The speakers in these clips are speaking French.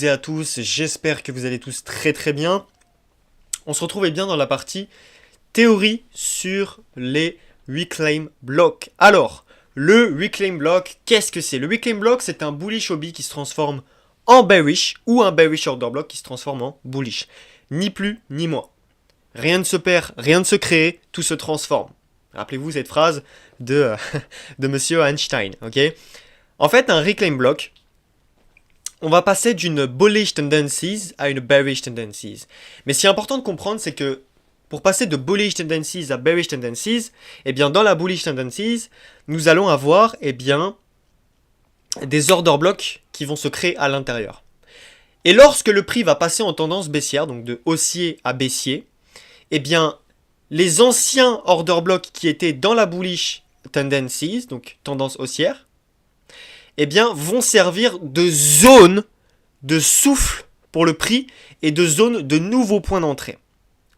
Et à tous, j'espère que vous allez tous très bien. On se retrouve bien dans la partie théorie sur les reclaim blocks. Alors, le reclaim block, qu'est-ce que c'est? Le reclaim block, c'est un bullish OB qui se transforme en bearish ou un bearish order block qui se transforme en bullish. Ni plus ni moins. Rien ne se perd, rien ne se crée, tout se transforme. Rappelez-vous cette phrase de, de Monsieur Einstein, ok? En fait, un reclaim block, on va passer d'une bullish tendencies à une bearish tendencies. Mais ce qui est important de comprendre, c'est que pour passer de bullish tendencies à bearish tendencies, eh bien dans la bullish tendencies, nous allons avoir des order blocks qui vont se créer à l'intérieur. Et lorsque le prix va passer en tendance baissière, donc de haussier à baissier, eh bien les anciens order blocks qui étaient dans la bullish tendencies, donc tendance haussière, eh bien, vont servir de zone de souffle pour le prix et de zone de nouveaux points d'entrée.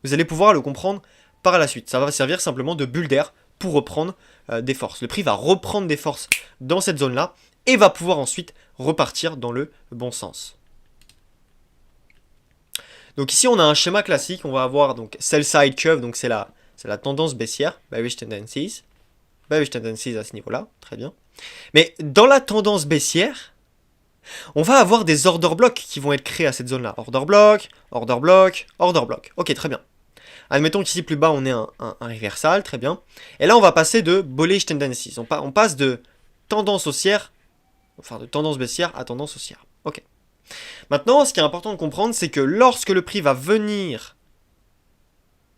Vous allez pouvoir le comprendre par la suite. Ça va servir simplement de bulle d'air pour reprendre des forces. Le prix va reprendre des forces dans cette zone-là et va pouvoir ensuite repartir dans le bon sens. Donc ici, on a un schéma classique. On va avoir donc sell side curve, donc c'est la tendance baissière, bearish tendencies. Bearish tendencies à ce niveau-là, très bien. Mais dans la tendance baissière, on va avoir des order blocks qui vont être créés à cette zone-là. Order block, order block, order block. Ok, très bien. Admettons qu'ici plus bas, on est un reversal, très bien. Et là, on va passer de bullish tendencies. On passe de tendance haussière, enfin de tendance baissière à tendance haussière. Ok. Maintenant, ce qui est important de comprendre, c'est que lorsque le prix va venir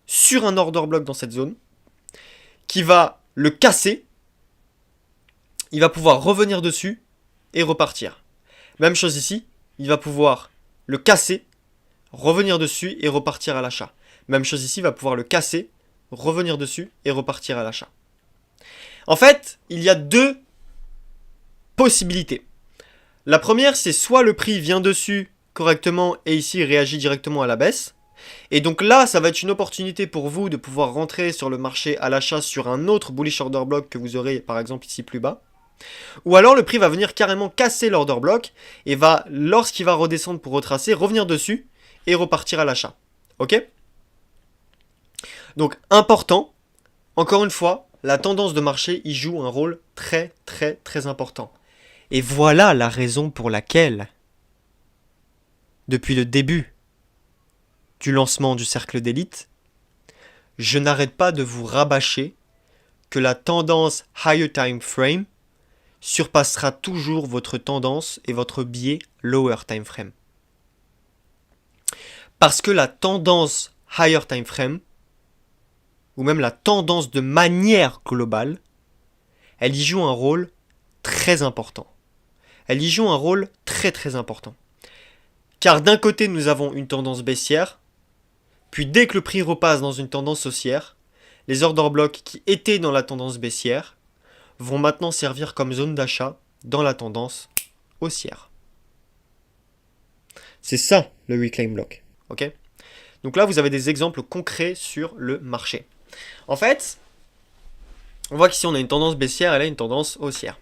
sur un order block dans cette zone, qui va le casser, il va pouvoir revenir dessus et repartir. Même chose ici, il va pouvoir le casser, revenir dessus et repartir à l'achat. Même chose ici, il va pouvoir le casser, revenir dessus et repartir à l'achat. En fait, il y a deux possibilités. La première, c'est soit le prix vient dessus correctement et ici il réagit directement à la baisse. Et donc là, ça va être une opportunité pour vous de pouvoir rentrer sur le marché à l'achat sur un autre bullish order block que vous aurez par exemple ici plus bas. Ou alors le prix va venir carrément casser l'order block et va, lorsqu'il va redescendre pour retracer, revenir dessus et repartir à l'achat. Ok? Donc important, encore une fois, la tendance de marché y joue un rôle très important. Et voilà la raison pour laquelle, depuis le début du lancement du cercle d'élite, je n'arrête pas de vous rabâcher que la tendance higher time frame surpassera toujours votre tendance et votre biais lower time frame. Parce que la tendance higher time frame, ou même la tendance de manière globale, elle y joue un rôle très important. Elle y joue un rôle très important. Car d'un côté, nous avons une tendance baissière, puis dès que le prix repasse dans une tendance haussière, les order blocks qui étaient dans la tendance baissière vont maintenant servir comme zone d'achat dans la tendance haussière. C'est ça le reclaim block. Ok? Donc là, vous avez des exemples concrets sur le marché. En fait, on voit qu'ici on a une tendance baissière et là une tendance haussière.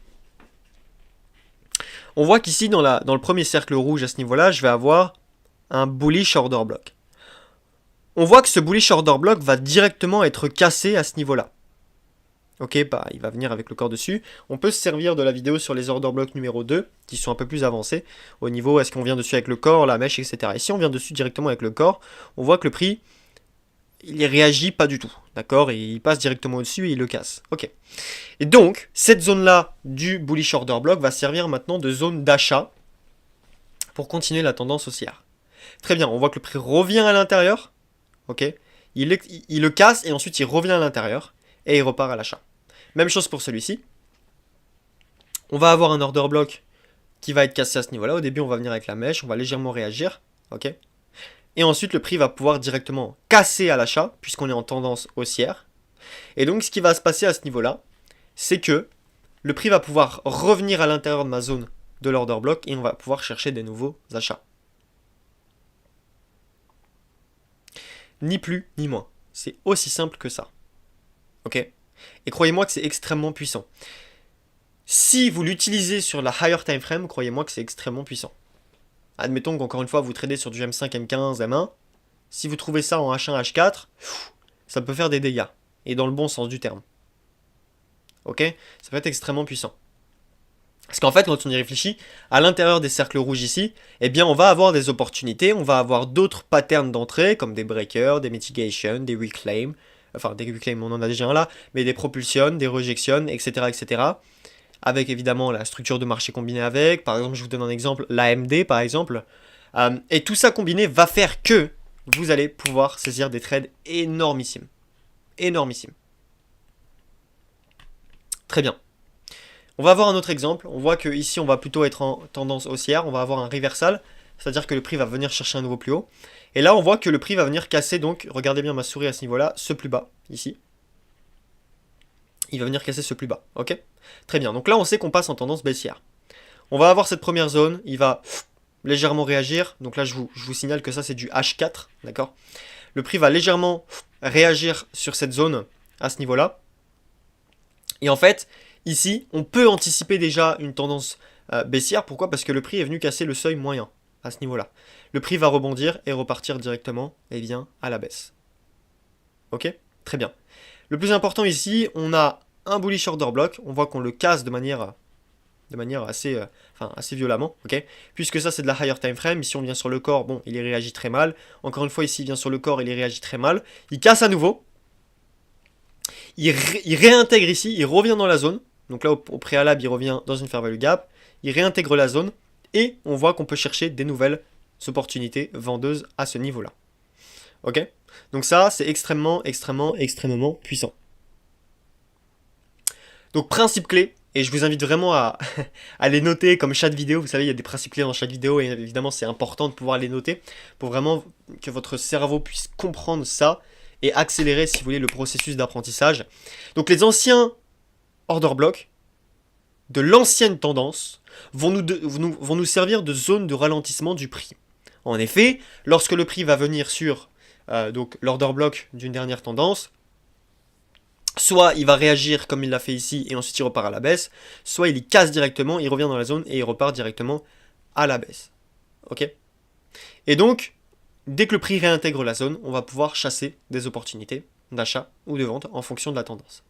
On voit qu'ici dans le premier cercle rouge à ce niveau-là, je vais avoir un bullish order block. On voit que ce bullish order block va directement être cassé à ce niveau-là. Ok, bah, il va venir avec le corps dessus. On peut se servir de la vidéo sur les order blocks numéro 2, qui sont un peu plus avancés, au niveau est-ce qu'on vient dessus avec le corps, la mèche, etc. Et si on vient dessus directement avec le corps, on voit que le prix, il réagit pas du tout, d'accord? Il passe directement au-dessus et il le casse. Ok. Et donc, cette zone-là du bullish order block va servir maintenant de zone d'achat pour continuer la tendance haussière. Très bien, on voit que le prix revient à l'intérieur, ok? Il le casse et ensuite il revient à l'intérieur et il repart à l'achat. Même chose pour celui-ci. On va avoir un order block qui va être cassé à ce niveau-là. Au début, on va venir avec la mèche, on va légèrement réagir, ok? Et ensuite, le prix va pouvoir directement casser à l'achat, puisqu'on est en tendance haussière. Et donc, ce qui va se passer à ce niveau-là, c'est que le prix va pouvoir revenir à l'intérieur de ma zone de l'order block et on va pouvoir chercher des nouveaux achats. Ni plus, ni moins. C'est aussi simple que ça. Ok? Et croyez-moi que c'est extrêmement puissant. Si vous l'utilisez sur la higher time frame, croyez-moi que c'est extrêmement puissant. Admettons qu'encore une fois, vous tradez sur du M5, M15, M1. Si vous trouvez ça en H1, H4, ça peut faire des dégâts. Et dans le bon sens du terme. Ok? Ça peut être extrêmement puissant. Parce qu'en fait, quand on y réfléchit, à l'intérieur des cercles rouges ici, eh bien, on va avoir des opportunités, on va avoir d'autres patterns d'entrée, comme des breakers, des mitigations, des reclaims, enfin, des reclaims, on en a déjà un là, mais des propulsions, des rejections, etc., etc., avec évidemment la structure de marché combinée avec, par exemple, je vous donne un exemple, l'AMD, par exemple, et tout ça combiné va faire que vous allez pouvoir saisir des trades énormissimes. Énormissimes. Très bien. On va avoir un autre exemple. On voit que ici on va plutôt être en tendance haussière. On va avoir un reversal, c'est-à-dire que le prix va venir chercher un nouveau plus haut. Et là on voit que le prix va venir casser, donc regardez bien ma souris à ce niveau-là, ce plus bas, ici. Il va venir casser ce plus bas, ok? Très bien, donc là on sait qu'on passe en tendance baissière. On va avoir cette première zone, il va légèrement réagir. Donc là je vous signale que ça c'est du H4, d'accord? Le prix va légèrement réagir sur cette zone à ce niveau-là. Et en fait, ici, on peut anticiper déjà une tendance baissière. Pourquoi? Parce que le prix est venu casser le seuil moyen à ce niveau-là. Le prix va rebondir et repartir directement à la baisse. Ok? Très bien. Le plus important ici, on a un bullish order block. On voit qu'on le casse de manière assez, assez violemment. Ok? Puisque ça, c'est de la higher time frame. Ici, on vient sur le corps. Bon, il y réagit très mal. Encore une fois, ici, il vient sur le corps. Il y réagit très mal. Il casse à nouveau. Il réintègre ici, il revient dans la zone. Donc là, au préalable, il revient dans une fair value gap. Il réintègre la zone. Et on voit qu'on peut chercher des nouvelles opportunités vendeuses à ce niveau-là. Ok? Donc ça, c'est extrêmement, extrêmement, extrêmement puissant. Donc principe clé, et je vous invite vraiment à, à les noter comme chaque vidéo. Vous savez, il y a des principes clés dans chaque vidéo, et évidemment, c'est important de pouvoir les noter pour vraiment que votre cerveau puisse comprendre ça et accélérer, si vous voulez, le processus d'apprentissage. Donc les anciens order blocks de l'ancienne tendance vont nous servir de zone de ralentissement du prix. En effet, lorsque le prix va venir sur donc l'order block d'une dernière tendance, soit il va réagir comme il l'a fait ici et ensuite il repart à la baisse, soit il y casse directement, il revient dans la zone et il repart directement à la baisse. Ok? Et donc, dès que le prix réintègre la zone, on va pouvoir chasser des opportunités d'achat ou de vente en fonction de la tendance.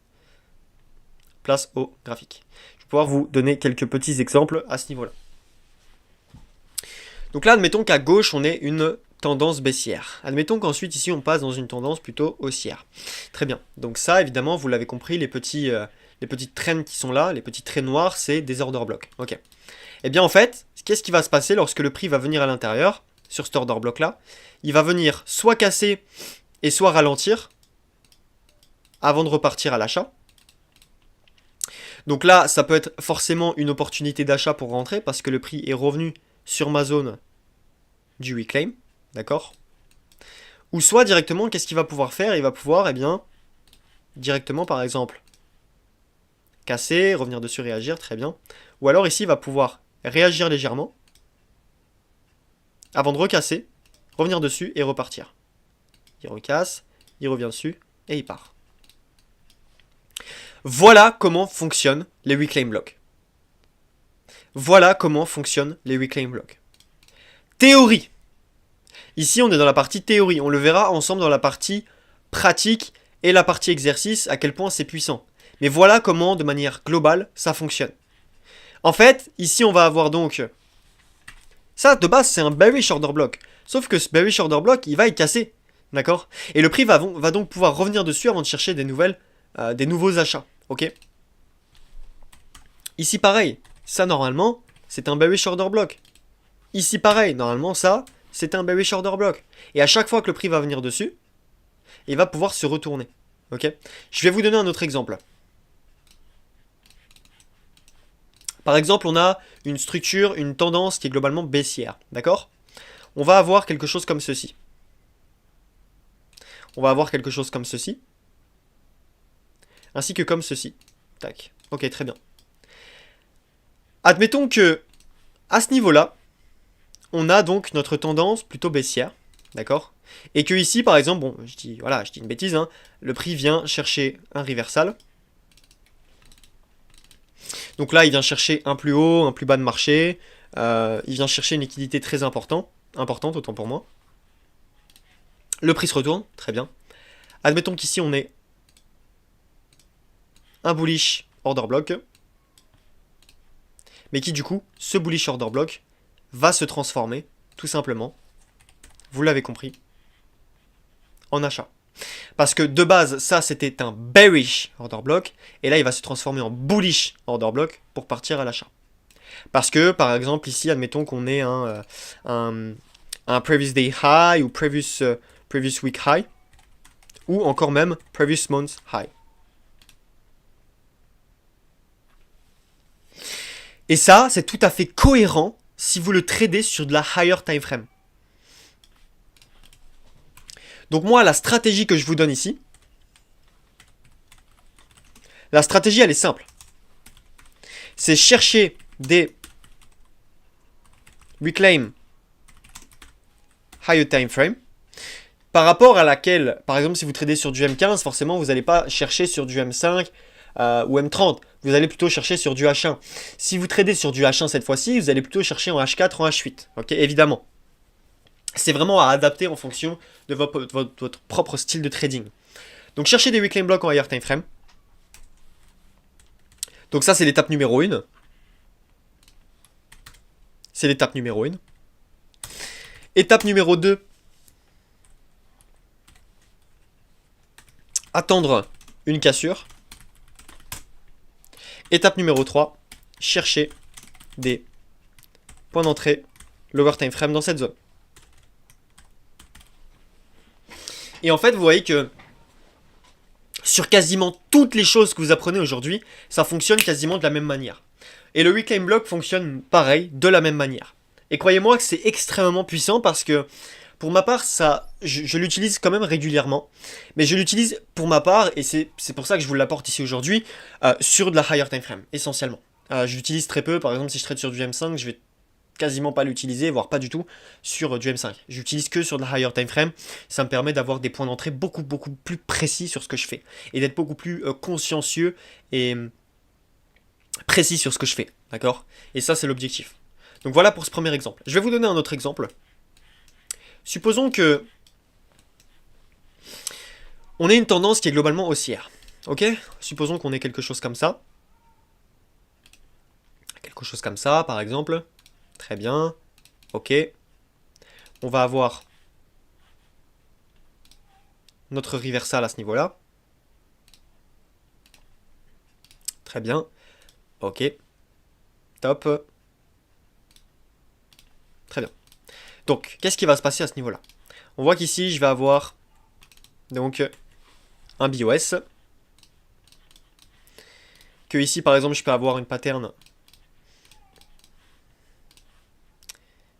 Place au graphique. Je vais pouvoir vous donner quelques petits exemples à ce niveau-là. Donc là, admettons qu'à gauche, on ait une tendance baissière. Admettons qu'ensuite, ici, on passe dans une tendance plutôt haussière. Très bien. Donc ça, évidemment, vous l'avez compris, les petites traînes qui sont là, les petits traits noirs, c'est des order blocks. Ok. Eh bien, en fait, qu'est-ce qui va se passer lorsque le prix va venir à l'intérieur, sur cet order block-là? Il va venir soit casser et soit ralentir avant de repartir à l'achat. Donc là, ça peut être forcément une opportunité d'achat pour rentrer parce que le prix est revenu sur ma zone du reclaim, d'accord? Ou soit directement, qu'est-ce qu'il va pouvoir faire? Il va pouvoir, eh bien, directement par exemple, casser, revenir dessus, réagir, très bien. Ou alors ici, il va pouvoir réagir légèrement avant de recasser, revenir dessus et repartir. Il recasse, il revient dessus et il part. Voilà comment fonctionnent les reclaim blocks. Voilà comment fonctionnent les reclaim blocks. Théorie. Ici, on est dans la partie théorie. On le verra ensemble dans la partie pratique et la partie exercice, à quel point c'est puissant. Mais voilà comment, de manière globale, ça fonctionne. En fait, ici, on va avoir donc... Ça, de base, c'est un bearish order block. Sauf que ce bearish order block, il va y casser. D'accord? Et le prix va donc pouvoir revenir dessus avant de chercher des nouveaux achats. Ok? Ici, pareil. Ça, normalement, c'est un bearish order block. Ici, pareil. Normalement, ça, c'est un bearish order block. Et à chaque fois que le prix va venir dessus, il va pouvoir se retourner. Ok? Je vais vous donner un autre exemple. Par exemple, on a une structure, une tendance qui est globalement baissière. D'accord? On va avoir quelque chose comme ceci. On va avoir quelque chose comme ceci. Ainsi que comme ceci. Tac. Ok, très bien. Admettons que, à ce niveau-là, on a donc notre tendance plutôt baissière. D'accord? Et que ici, par exemple, bon, je dis une bêtise, hein, le prix vient chercher un reversal. Donc là, il vient chercher un plus haut, un plus bas de marché. Il vient chercher une liquidité très importante, autant pour moi. Le prix se retourne, très bien. Admettons qu'ici on ait un bullish order block, mais qui du coup, ce bullish order block va se transformer, tout simplement, vous l'avez compris, en achat. Parce que de base, ça c'était un bearish order block, et là il va se transformer en bullish order block pour partir à l'achat. Parce que, par exemple, ici, admettons qu'on ait un previous day high ou previous week high, ou encore même previous month high. Et ça, c'est tout à fait cohérent si vous le tradez sur de la higher time frame. Donc moi, la stratégie que je vous donne ici, la stratégie, elle est simple. C'est chercher des reclaim higher time frame par rapport à laquelle, par exemple, si vous tradez sur du M15, forcément, vous n'allez pas chercher sur du M5 ou M30. Vous allez plutôt chercher sur du H1. Si vous tradez sur du H1 cette fois-ci, vous allez plutôt chercher en H4 ou en H8. Ok, évidemment. C'est vraiment à adapter en fonction de votre propre style de trading. Donc, cherchez des reclaim blocks en higher time frame. Donc ça, c'est l'étape numéro 1. C'est l'étape numéro 1. Étape numéro 2. Attendre une cassure. Étape numéro 3. Chercher des points d'entrée lower time frame dans cette zone. Et en fait, vous voyez que sur quasiment toutes les choses que vous apprenez aujourd'hui, ça fonctionne quasiment de la même manière. Et le reclaim block fonctionne pareil, de la même manière. Et croyez-moi que c'est extrêmement puissant parce que, pour ma part, ça, je l'utilise quand même régulièrement. Mais je l'utilise pour ma part, et c'est pour ça que je vous l'apporte ici aujourd'hui, sur de la higher time frame, essentiellement. Je l'utilise très peu, par exemple si je trade sur du M5, je vais quasiment pas l'utiliser, voire pas du tout, sur du M5. J'utilise que sur de la higher time frame. Ça me permet d'avoir des points d'entrée beaucoup plus précis sur ce que je fais. Et d'être beaucoup plus consciencieux et précis sur ce que je fais. D'accord? Et ça, c'est l'objectif. Donc voilà pour ce premier exemple. Je vais vous donner un autre exemple. Supposons que on ait une tendance qui est globalement haussière. Ok? Supposons qu'on ait quelque chose comme ça. Quelque chose comme ça, par exemple. Très bien. Ok. On va avoir notre reversal à ce niveau-là. Très bien. Ok. Top. Très bien. Donc, qu'est-ce qui va se passer à ce niveau-là? On voit qu'ici, je vais avoir donc un BOS. Que ici, par exemple, je peux avoir une pattern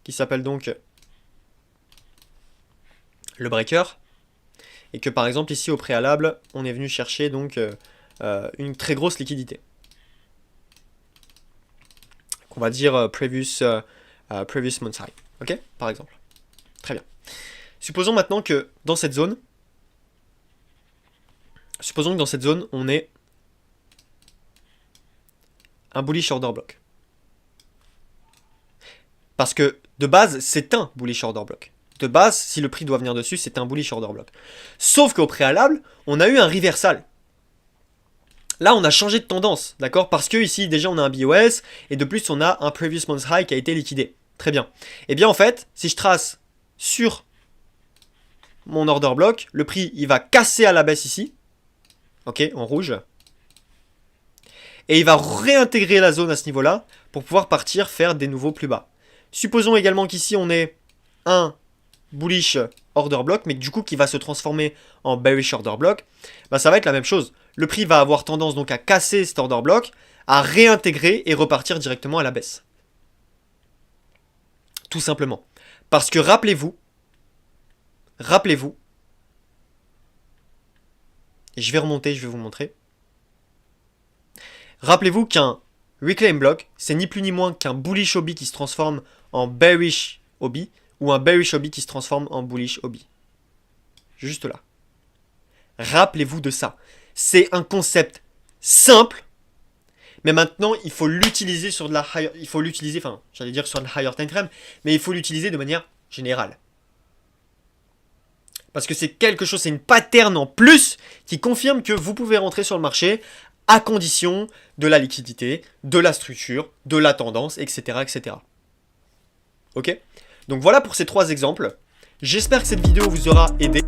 qui s'appelle donc le breaker. Et que par exemple, ici, au préalable, on est venu chercher donc une très grosse liquidité. On va dire previous month high. Ok? Par exemple. Très bien. Supposons maintenant que dans cette zone, on ait un bullish order block. Parce que de base, c'est un bullish order block. De base, si le prix doit venir dessus, c'est un bullish order block. Sauf qu'au préalable, on a eu un reversal. Là, on a changé de tendance, d'accord? Parce que ici, déjà, on a un BOS, et de plus, on a un previous month high qui a été liquidé. Très bien. Et bien, en fait, si je trace sur mon order block, le prix, il va casser à la baisse ici. Ok, en rouge. Et il va réintégrer la zone à ce niveau-là pour pouvoir partir faire des nouveaux plus bas. Supposons également qu'ici, on ait un bullish order block, mais du coup qui va se transformer en bearish order block, bah ça va être la même chose. Le prix va avoir tendance donc à casser cet order block, à réintégrer et repartir directement à la baisse. Tout simplement. Parce que rappelez-vous, et je vais remonter, je vais vous montrer. Rappelez-vous qu'un reclaim block, c'est ni plus ni moins qu'un bullish OB qui se transforme en bearish OB, ou un bearish OB qui se transforme en bullish OB. Juste là. Rappelez-vous de ça. C'est un concept simple, Mais maintenant, il faut l'utiliser sur de la higher, il faut l'utiliser, enfin, j'allais dire sur le higher time frame, mais il faut l'utiliser de manière générale. Parce que c'est quelque chose, c'est une pattern en plus qui confirme que vous pouvez rentrer sur le marché à condition de la liquidité, de la structure, de la tendance, etc. etc. Ok? Donc voilà pour ces 3 exemples. J'espère que cette vidéo vous aura aidé.